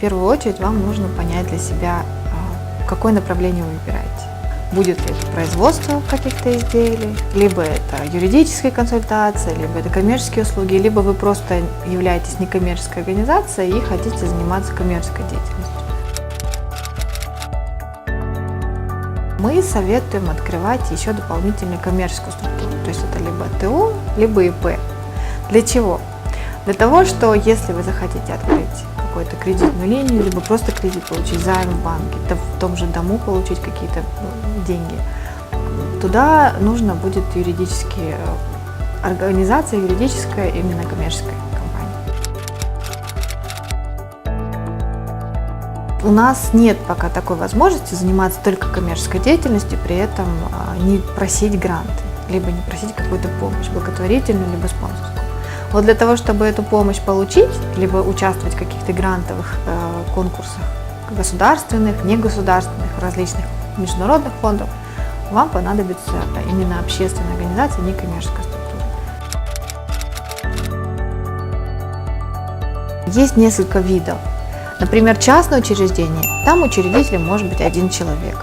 первую очередь вам нужно понять для себя, какое направление вы выбираете. Будет ли это производство каких-то изделий, либо это юридическая консультация, либо это коммерческие услуги, либо вы просто являетесь некоммерческой организацией и хотите заниматься коммерческой деятельностью. Мы советуем открывать еще дополнительную коммерческую структуру, то есть это либо ТО, либо ИП. Для чего? Для того, что если вы захотите открыть какую-то кредитную линию, либо просто кредит получить, займ в банке, в том же дому получить какие-то деньги, туда нужно будет юридические организация, юридическая, именно коммерческая компания. У нас нет пока такой возможности заниматься только коммерческой деятельностью, при этом не просить гранты, либо не просить какую-то помощь, благотворительную, либо спонсорскую. Вот для того, чтобы эту помощь получить, либо участвовать в каких-то грантовых конкурсах, государственных, негосударственных, различных международных фондов, вам понадобится именно общественная организация, некоммерческая структура. Есть несколько видов. Например, частное учреждение, там учредителем может быть один человек.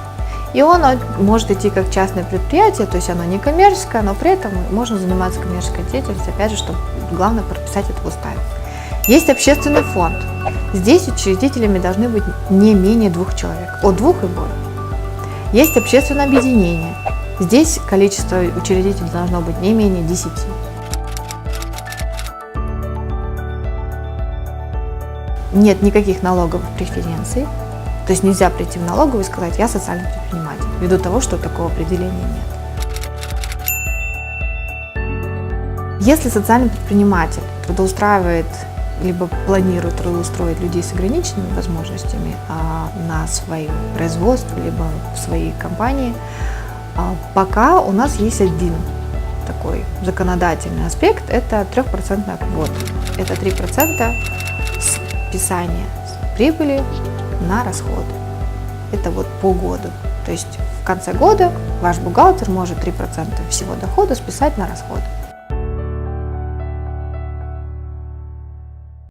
И он может идти как частное предприятие, то есть оно не коммерческое, но при этом можно заниматься коммерческой деятельностью, опять же, чтобы главное прописать это в уставе. Есть общественный фонд. Здесь учредителями должны быть не менее 2 человек, от 2 и более. Есть общественное объединение. Здесь количество учредителей должно быть не менее 10. Нет никаких налоговых преференций. То есть нельзя прийти в налоговую и сказать: я социальный предприниматель, ввиду того, что такого определения нет. Если социальный предприниматель трудоустраивает, либо планирует трудоустроить людей с ограниченными возможностями на свое производство, либо в своей компании, пока у нас есть один такой законодательный аспект – это 3% квота. Это 3% списания с прибыли на расходы. Это вот по году. То есть в конце года ваш бухгалтер может 3% всего дохода списать на расходы.